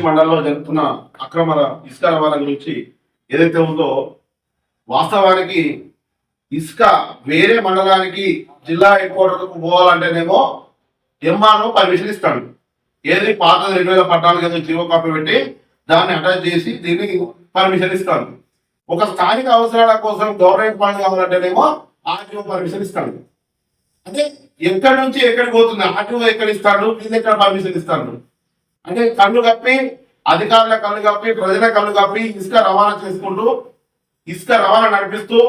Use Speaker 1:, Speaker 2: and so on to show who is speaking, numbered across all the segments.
Speaker 1: మండలంలో జరుగుతున్న అక్రమ ఇసుక రవాణా గురించి ఏదైతే ఉందో, వాస్తవానికి ఇసుక వేరే మండలానికి జిల్లా హెడ్ క్వార్టర్కు పోవాలంటేనేమో ఎంఆర్ఓ పర్మిషన్ ఇస్తాడు. ఏది పాత 2014 జీవో కాపీ పెట్టి దాన్ని అటాచ్ చేసి దీన్ని పర్మిషన్ ఇస్తాడు. ఒక స్థానిక అవసరాల కోసం గవర్నమెంట్ ఫండ్ కావాలంటేనేమో ఆర్టీఓ పర్మిషన్ ఇస్తాడు. అంటే ఎక్కడి నుంచి ఎక్కడికి పోతుంది, ఆర్టీఓ ఎక్కడ ఇస్తాడు, వీళ్ళు ఎక్కడ పర్మిషన్ ఇస్తాడు. అంటే కళ్ళు కప్పి, అధికారుల కళ్ళు కప్పి, ప్రజల కళ్ళు కప్పి ఇసుక రవాణా చేసుకుంటూ, ఇసుక రవాణా నడిపిస్తూ,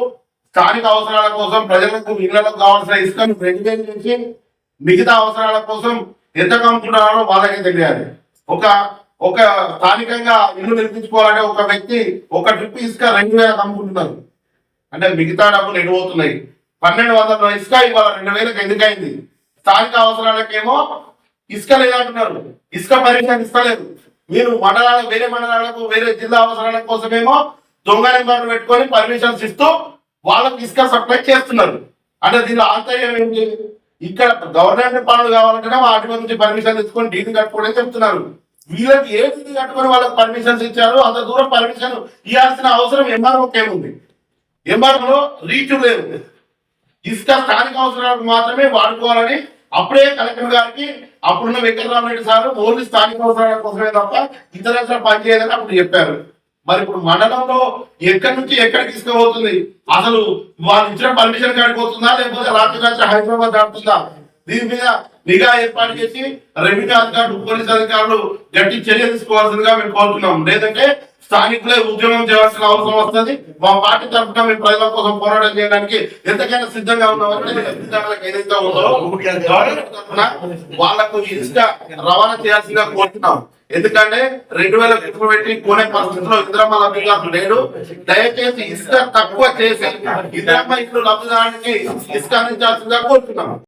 Speaker 1: స్థానిక అవసరాల కోసం ప్రజలకు ఇళ్లకు కావాల్సిన ఇసుకను 2000 నుంచి మిగతా అవసరాల కోసం ఎంత కమ్ముకుంటున్నారో వాళ్ళకే తెలియాలి. ఒక స్థానికంగా ఇల్లు నిర్మించుకోవాలంటే ఒక వ్యక్తి ఒక ట్రిప్ ఇసుక 2000 కమ్ముకుంటున్నారు. అంటే మిగతా డబ్బులు ఎడిపోతున్నాయి. 1200 ఇసుక ఇవాళ 2000కి ఎందుకైంది? స్థానిక అవసరాలకేమో ఇసుక లేదంటున్నారు, ఇసుక పర్మిషన్ ఇస్తలేదు. మీరు వేరే మండలాలకు వేరే జిల్లా అవసరాల కోసమేమో దొంగ నెంబర్లు పెట్టుకొని పర్మిషన్స్ ఇస్తూ వాళ్ళకి ఇసుక సప్లై చేస్తున్నారు. అంటే దీనిలో ఆంతర్యం ఏంటి? ఇక్కడ గవర్నమెంట్ పనులు కావాలంటేనే వాటి నుంచి పర్మిషన్ ఇచ్చుకొని డీడీ కట్టుకోవడం చెప్తున్నారు. వీళ్ళకి ఏ డీడీ కట్టుకొని వాళ్ళకి పర్మిషన్స్ ఇచ్చారు? అంత దూరం పర్మిషన్ ఇవ్వాల్సిన అవసరం ఎంఆర్ఓకి ఏముంది? ఎంఆర్ఓలో రీచ్ లేదు. ఇసుక స్థానిక అవసరాలకు మాత్రమే వాడుకోవాలని అప్పుడే కలెక్టర్ గారికి అప్పుడున్న వెంకటరామరెడ్డి సార్ ఓన్లీ స్థానిక అవసరాల కోసమే తప్ప ఇతర పనిచేయదని అప్పుడు చెప్పారు. మరి ఇప్పుడు మండలంలో ఎక్కడి నుంచి ఎక్కడికి తీసుకుపోతుంది? అసలు వాళ్ళు ఇచ్చిన పర్మిషన్ కాడికి పోతుందా, లేకపోతే రాత్రి హైదరాబాద్ దాటుతుందా? దీని మీద నిఘా ఏర్పాటు చేసి రెవెన్యూ అధికారులు, పోలీసు అధికారులు గట్టి చర్య తీసుకోవాల్సిందిగా మేము కోరుతున్నాం. లేదంటే స్థానికులే ఉద్యమం చేయాల్సిన అవసరం వస్తుంది. మా పార్టీ తరఫున మేము ప్రజల కోసం పోరాటం చేయడానికి ఎంతకైనా సిద్ధంగా ఉన్నామని ఏదైతే ఉందో వాళ్లకు ఇసుక రవాణా చేయాల్సిందిగా కోరుతున్నాం. ఎందుకంటే 2000 కోట్లు పెట్టి కొనే పరిస్థితిలో ఇందిరమ్మ లబ్ధిదారులు లేడు. దయచేసి ఇసుక తక్కువ చేసి ఇందిరమ్మ ఇల్లు లబ్ధిదారునికి ఇసుక అందించాల్సిందిగా కోరుతున్నాం.